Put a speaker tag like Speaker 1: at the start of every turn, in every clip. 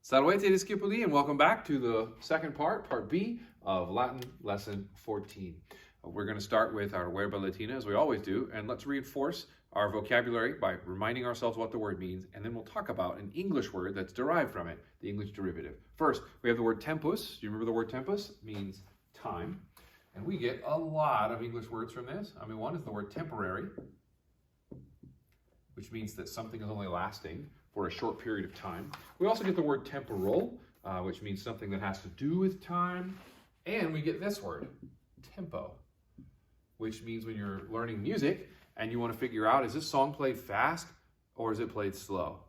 Speaker 1: Salvete discipuli, and welcome back to the second part B of Latin Lesson 14. We're going to start with our verba latina, as we always do, and let's reinforce our vocabulary by reminding ourselves what the word means, and then we'll talk about an English word that's derived from it, the English derivative. First, we have the word tempus. Do you remember the word tempus? It means time, and we get a lot of English words from this. One is the word temporary, which means that something is only lasting for a short period of time. We also get the word temporal, which means something that has to do with time. And we get this word, tempo, which means when you're learning music and you want to figure out, is this song played fast or is it played slow?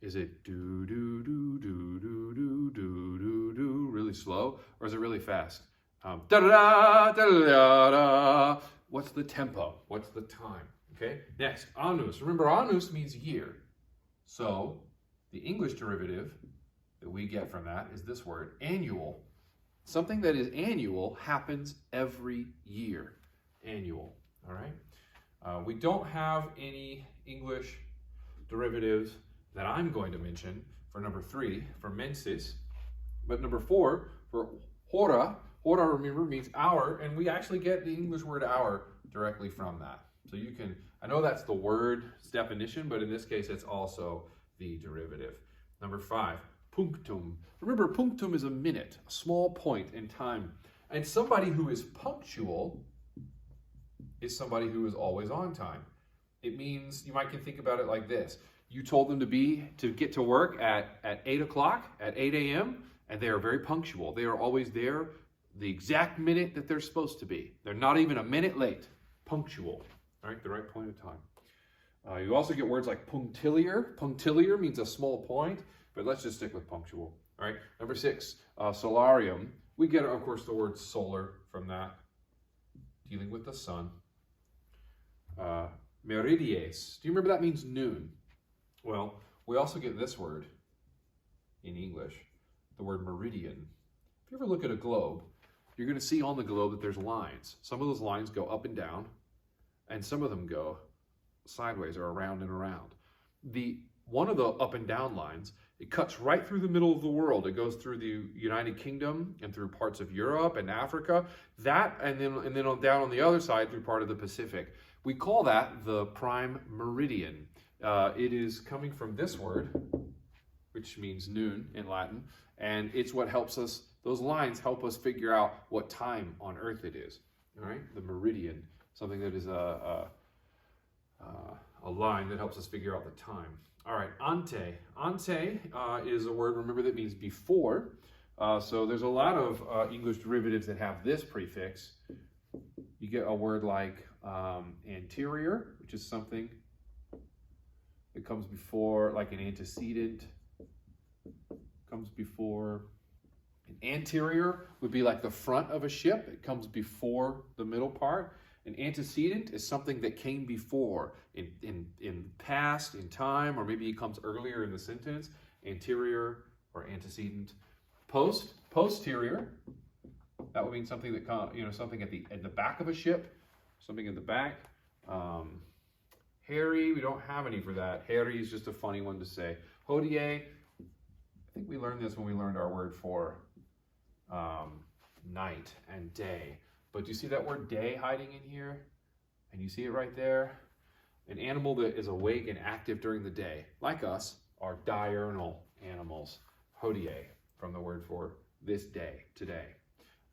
Speaker 1: Is it do, do, do, do, do, do, do, do, do, really slow, or is it really fast? Da da da da da da. What's the tempo? What's the time? Okay, next, annus. Remember, annus means year. So the English derivative that we get from that is this word, annual. Something that is annual happens every year. Annual, all right? We don't have any English derivatives that I'm going to mention for number 3, for mensis. But number 4, for hora. Hora, remember, means hour, and we actually get the English word hour directly from that. So you can, I know that's the word's definition, but in this case, it's also the derivative. Number 5, punctum. Remember, punctum is a minute, a small point in time. And somebody who is punctual is somebody who is always on time. It means, you might can think about it like this. You told them to get to work at 8 o'clock, at 8 a.m., and they are very punctual. They are always there the exact minute that they're supposed to be. They're not even a minute late. Punctual. All right, the right point of time. You also get words like punctiliar. Punctiliar means a small point, but let's just stick with punctual. All right, number 6, solarium. We get, of course, the word solar from that, dealing with the sun. Meridies. Do you remember that means noon? Well, we also get this word in English, the word meridian. If you ever look at a globe, you're going to see on the globe that there's lines. Some of those lines go up and down, and some of them go sideways or around and around. One of the up and down lines, it cuts right through the middle of the world. It goes through the United Kingdom and through parts of Europe and Africa. That, and then down on the other side through part of the Pacific. We call that the prime meridian. It is coming from this word, which means noon in Latin, and it's what helps us, those lines help us figure out what time on Earth it is. All right, the meridian. Something that is a line that helps us figure out the time. All right, ante. Ante is a word, remember, that means before. So there's a lot of English derivatives that have this prefix. You get a word like anterior, which is something that comes before, like an antecedent, comes before. An anterior would be like the front of a ship. It comes before the middle part. An antecedent is something that came before, in past, in time, or maybe it comes earlier in the sentence. Anterior or antecedent. Posterior, that would mean something that comes, something at the back of a ship, something at the back. Hairy, we don't have any for that. Hairy is just a funny one to say. Hodie, I think we learned this when we learned our word for night and day. But do you see that word day hiding in here? And you see it right there? An animal that is awake and active during the day, like us, are diurnal animals. Hodie, from the word for this day, today.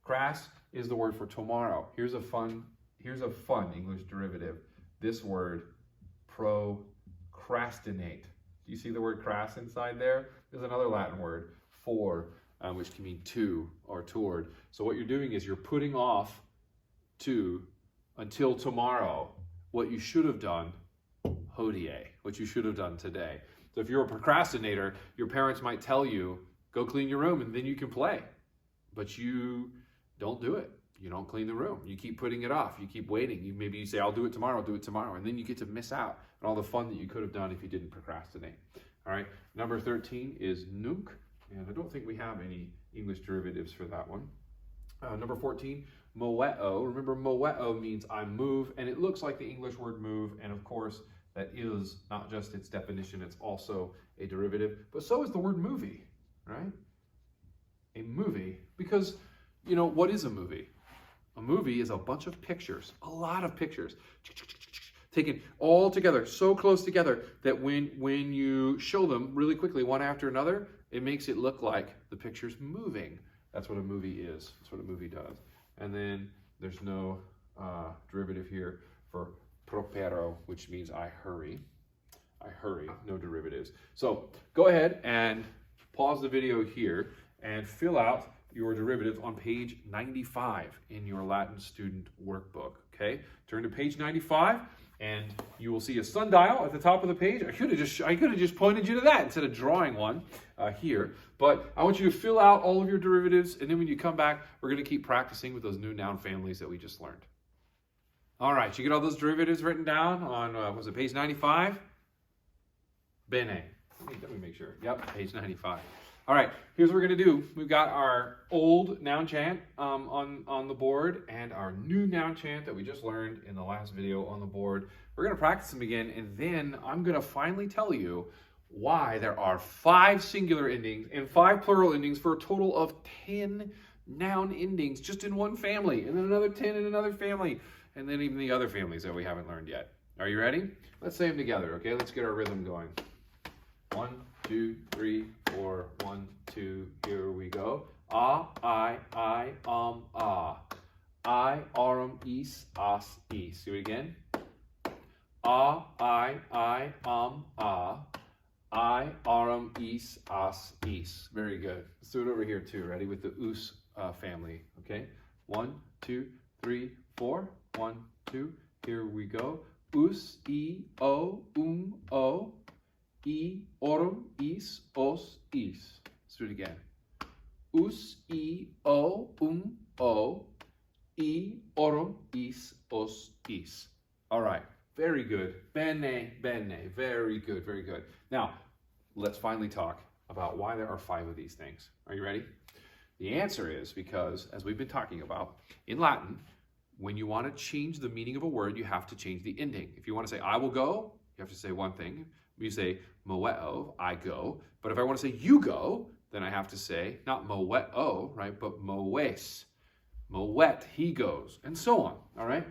Speaker 1: Crass is the word for tomorrow. Here's a fun English derivative. This word, procrastinate. Do you see the word crass inside there? There's another Latin word, for, which can mean to or toward. So what you're doing is you're putting off to until tomorrow what you should have done, hodie, what you should have done today. So if you're a procrastinator, your parents might tell you, go clean your room and then you can play. But you don't do it. You don't clean the room. You keep putting it off. You keep waiting. Maybe you say, I'll do it tomorrow, and then you get to miss out on all the fun that you could have done if you didn't procrastinate. All right, number 13 is nunc, and I don't think we have any English derivatives for that one. Number 14, moeo. Remember, moeo means I move, and it looks like the English word move, and of course, that is not just its definition, it's also a derivative, but so is the word movie, right? A movie, because, you know, what is a movie? A movie is a bunch of pictures, a lot of pictures, taken all together, so close together that when you show them really quickly, one after another, it makes it look like the picture's moving. That's what a movie is. That's what a movie does. And then there's no derivative here for propero, which means I hurry. I hurry, no derivatives. So go ahead and pause the video here and fill out your derivatives on page 95 in your Latin student workbook, okay? Turn to page 95 and you will see a sundial at the top of the page. I could have just pointed you to that instead of drawing one here. But I want you to fill out all of your derivatives, and then when you come back, we're going to keep practicing with those new noun families that we just learned. All right, you get all those derivatives written down on, was it page 95? Bene. Let me make sure. Yep, page 95. All right, here's what we're going to do. We've got our old noun chant on the board and our new noun chant that we just learned in the last video on the board. We're going to practice them again, and then I'm going to finally tell you why there are 5 singular endings and 5 plural endings for a total of 10 noun endings just in one family, and then another 10 in another family, and then even the other families that we haven't learned yet. Are you ready? Let's say them together, okay? Let's get our rhythm going. 1, 2, 3, 4, 1, 2, here we go. I, ah. I, arum, is, as, is. Do it again. I, ah. I, arum, is, as, is. Very good. Let's do it over here too. Ready? With the us family. Okay? 1, 2, 3, 4. 1, 2. Here we go. Us, o, o. I, orum, is, os, is. Let's do it again. Us, o, o. I, orum, is, os, is. All right. Very good. Bene, bene. Very good, very good. Now, let's finally talk about why there are 5 of these things. Are you ready? The answer is because, as we've been talking about, in Latin, when you want to change the meaning of a word, you have to change the ending. If you want to say, I will go, you have to say one thing. If you say, moeo, I go. But if I want to say, you go, then I have to say, not moeo, right, but moes. Moet, he goes, and so on, all right?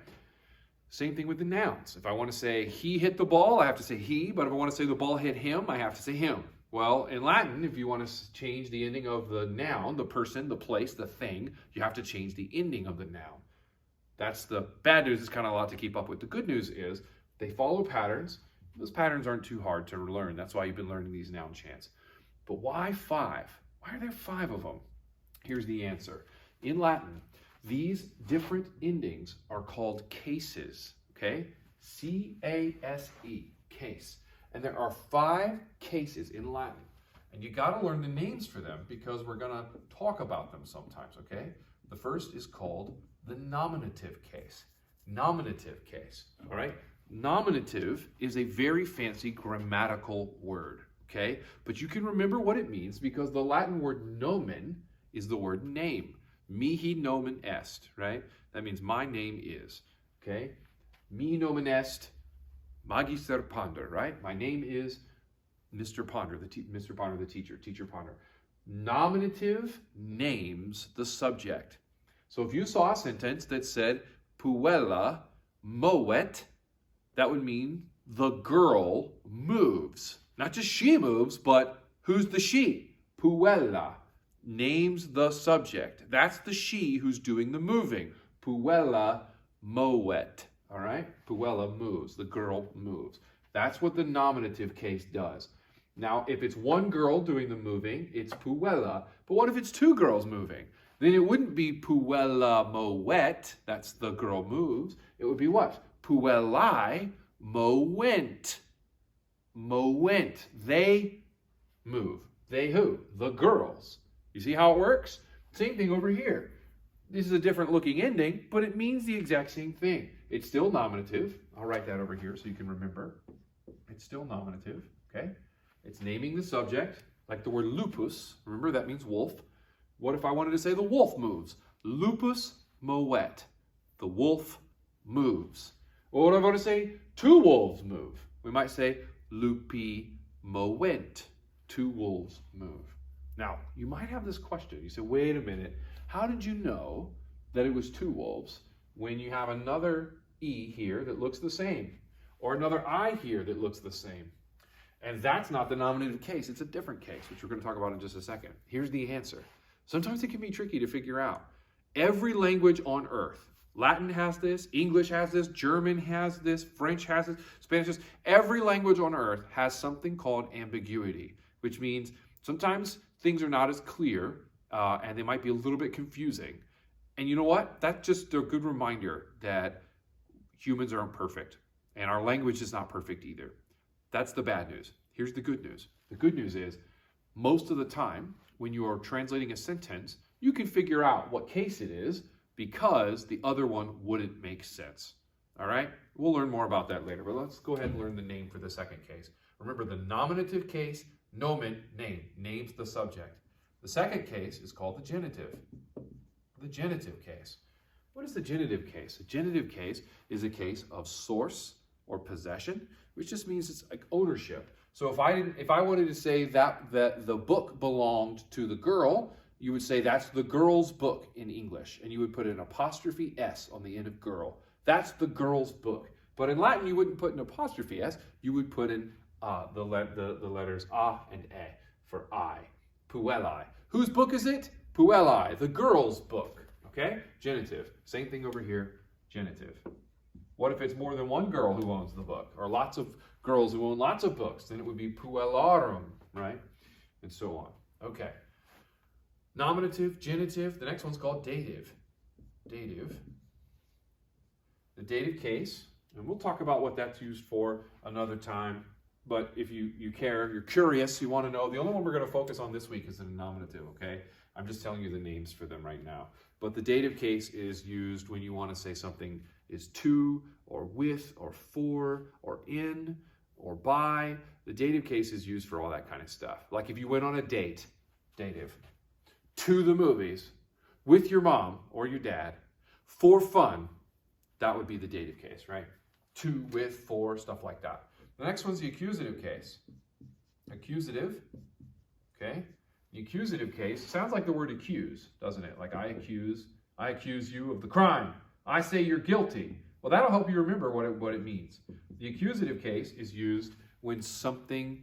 Speaker 1: Same thing with the nouns. If I want to say he hit the ball, I have to say he, but if I want to say the ball hit him, I have to say him. Well, in Latin, if you want to change the ending of the noun, the person, the place, the thing, you have to change the ending of the noun. That's the bad news. It's kind of a lot to keep up with. The good news is they follow patterns. Those patterns aren't too hard to learn. That's why you've been learning these noun chants. But why 5? Why are there 5 of them? Here's the answer. In Latin, these different endings are called cases, okay? C-A-S-E, case. And there are 5 cases in Latin. And you got to learn the names for them because we're going to talk about them sometimes, okay? The first is called the nominative case. Nominative case, all right? Nominative is a very fancy grammatical word, okay? But you can remember what it means because the Latin word nomen is the word name. Mihi nomen est, right? That means my name is, okay? Mi nomen est Magister Ponder, right? My name is Mr. Ponder, Mr. Ponder, the teacher, Teacher Ponder. Nominative names the subject. So if you saw a sentence that said, Puella moet, that would mean the girl moves. Not just she moves, but who's the she? Puella names the subject. That's the she who's doing the moving. Puella moet. All right? Puella moves. The girl moves. That's what the nominative case does. Now, if it's one girl doing the moving, it's puella. But what if it's 2 girls moving? Then it wouldn't be puella moet. That's the girl moves. It would be what? Puellae movent. Movent. They move. They who? The girls. You see how it works? Same thing over here. This is a different looking ending, but it means the exact same thing. It's still nominative. I'll write that over here so you can remember. It's still nominative, okay? It's naming the subject, like the word lupus. Remember, that means wolf. What if I wanted to say the wolf moves? Lupus moet. The wolf moves. Or what if I want to say 2 wolves move? We might say lupi movent. 2 wolves move. Now, you might have this question. You say, wait a minute, how did you know that it was 2 wolves when you have another E here that looks the same, or another I here that looks the same? And that's not the nominative case. It's a different case, which we're going to talk about in just a second. Here's the answer. Sometimes it can be tricky to figure out. Every language on earth, Latin has this, English has this, German has this, French has this, Spanish has this. Every language on earth has something called ambiguity, which means sometimes things are not as clear and they might be a little bit confusing. And you know what? That's just a good reminder that humans aren't perfect and our language is not perfect either. That's the bad news. Here's the good news. The good news is most of the time when you are translating a sentence, you can figure out what case it is because the other one wouldn't make sense. All right? We'll learn more about that later, but let's go ahead and learn the name for the second case. Remember, the nominative case, nomen, name, names the subject. The second case is called the genitive. The genitive case. What is the genitive case? A genitive case is a case of source or possession, which just means it's like ownership. So if I wanted to say that the book belonged to the girl, you would say that's the girl's book in English, and you would put an apostrophe S on the end of girl. That's the girl's book. But in Latin, you wouldn't put an apostrophe S. You would put in the letters A and E for I. Puellae. Whose book is it? Puellae, the girl's book. Okay? Genitive. Same thing over here. Genitive. What if it's more than one girl who owns the book, or lots of girls who own lots of books? Then it would be puellarum, right? And so on. Okay. Nominative, genitive. The next one's called dative. Dative. The dative case, and we'll talk about what that's used for another time. But if you care, you're curious, you want to know, the only one we're going to focus on this week is the nominative, okay? I'm just telling you the names for them right now. But the dative case is used when you want to say something is to, or with, or for, or in, or by. The dative case is used for all that kind of stuff. Like if you went on a date, dative, to the movies, with your mom or your dad, for fun, that would be the dative case, right? To, with, for, stuff like that. The next one's the accusative case. Accusative, okay? The accusative case sounds like the word accuse, doesn't it? Like I accuse you of the crime. I say you're guilty. Well, that'll help you remember what it means. The accusative case is used when something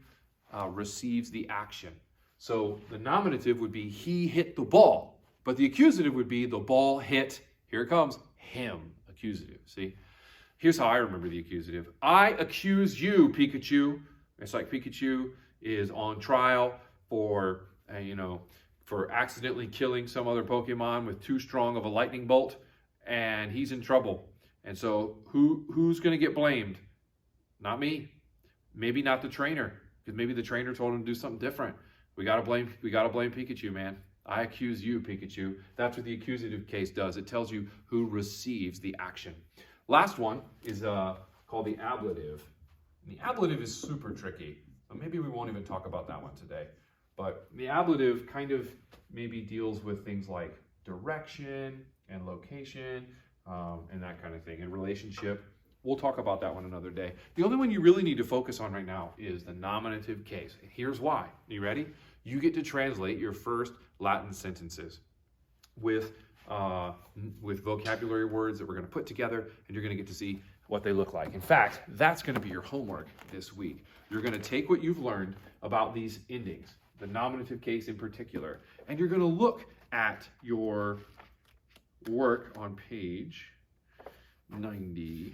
Speaker 1: receives the action. So the nominative would be he hit the ball, but the accusative would be the ball hit, here it comes, him. Accusative, see? Here's how I remember the accusative. I accuse you, Pikachu. It's like Pikachu is on trial for, for accidentally killing some other Pokemon with too strong of a lightning bolt, and he's in trouble. And so who's going to get blamed? Not me. Maybe not the trainer, because maybe the trainer told him to do something different. We gotta blame Pikachu, man. I accuse you, Pikachu. That's what the accusative case does. It tells you who receives the action. Last one is called the ablative. And the ablative is super tricky. So maybe we won't even talk about that one today. But the ablative kind of maybe deals with things like direction and location and that kind of thing, and relationship. We'll talk about that one another day. The only one you really need to focus on right now is the nominative case. Here's why. Are you ready? You get to translate your first Latin sentences with vocabulary words that we're going to put together, and you're going to get to see what they look like. In fact, that's going to be your homework this week. You're going to take what you've learned about these endings, the nominative case in particular, and you're going to look at your work on page 99.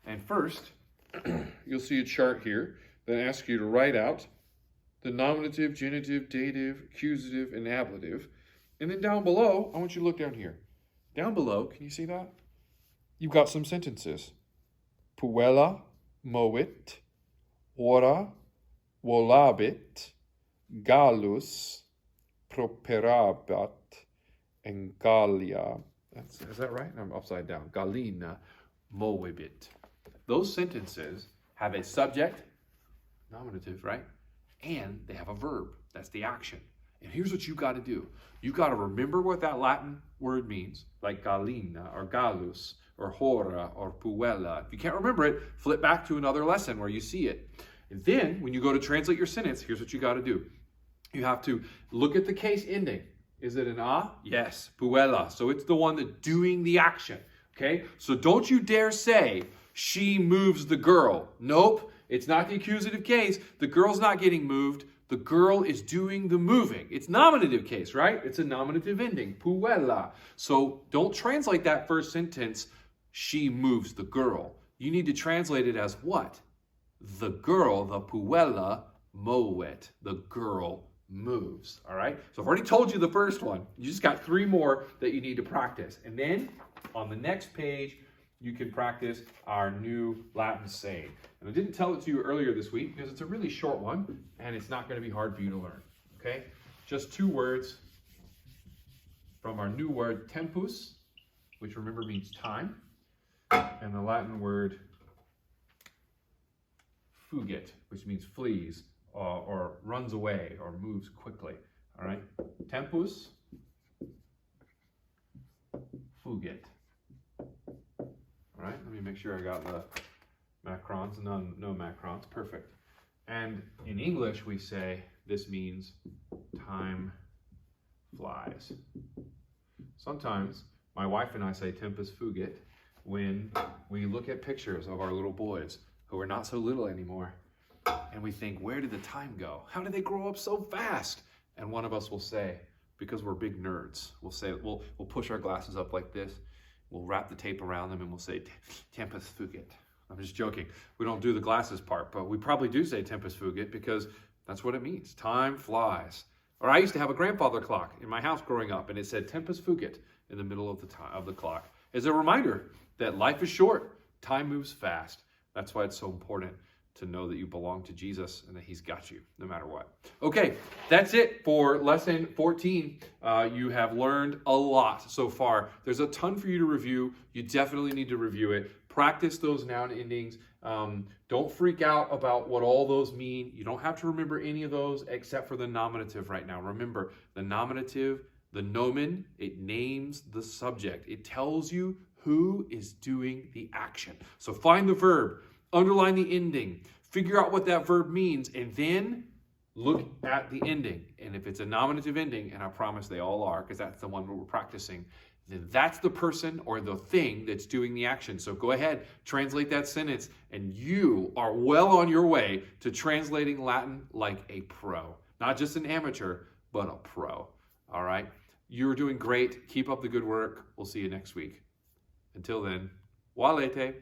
Speaker 1: And first, you'll see a chart here that asks you to write out the nominative, genitive, dative, accusative, and ablative. And then down below, I want you to look down here. Down below, can you see that? You've got some sentences. Puella movit, ora volabit, Gallus properabat, and Gallia. Is that right? I'm upside down. Gallina movebit. Those sentences have a subject, nominative, right? And they have a verb. That's the action. And here's what you got to do. You got to remember what that Latin word means, like gallina or gallus, or hora, or puella. If you can't remember it, flip back to another lesson where you see it. And then, when you go to translate your sentence, here's what you got to do. You have to look at the case ending. Is it an a? Yes, puella. So it's the one that's doing the action. Okay? So don't you dare say, she moves the girl. Nope, it's not the accusative case. The girl's not getting moved. The girl is doing the moving. It's nominative case, right? It's a nominative ending, puella. So don't translate that first sentence, she moves the girl. You need to translate it as what? The girl, the puella, movet. The girl moves, all right? So I've already told you the first one. You just got 3 more that you need to practice. And then on the next page, you can practice our new Latin saying. And I didn't tell it to you earlier this week because it's a really short one and it's not going to be hard for you to learn, okay? Just 2 words from our new word tempus, which remember means time, and the Latin word fugit, which means flees or runs away or moves quickly, all right? Tempus, fugit. All right, let me make sure I got the macrons. No macrons, perfect. And in English, we say this means time flies. Sometimes my wife and I say tempus fugit when we look at pictures of our little boys who are not so little anymore. And we think, where did the time go? How did they grow up so fast? And one of us will say, because we're big nerds, we'll say, we'll push our glasses up like this. We'll wrap the tape around them and we'll say, tempus fugit. I'm just joking. We don't do the glasses part, but we probably do say tempus fugit because that's what it means. Time flies. Or I used to have a grandfather clock in my house growing up, and it said tempus fugit in the middle of the clock as a reminder that life is short. Time moves fast. That's why it's so important to know that you belong to Jesus and that he's got you no matter what. Okay, that's it for lesson 14. You have learned a lot so far. There's a ton for you to review. You definitely need to review it. Practice those noun endings. Don't freak out about what all those mean. You don't have to remember any of those except for the nominative right now. Remember, the nominative, the nomen, it names the subject. It tells you who is doing the action. So find the verb. Underline the ending, figure out what that verb means, and then look at the ending. And if it's a nominative ending, and I promise they all are, because that's the one we're practicing, then that's the person or the thing that's doing the action. So go ahead, translate that sentence, and you are well on your way to translating Latin like a pro. Not just an amateur, but a pro. All right? You're doing great. Keep up the good work. We'll see you next week. Until then, walete.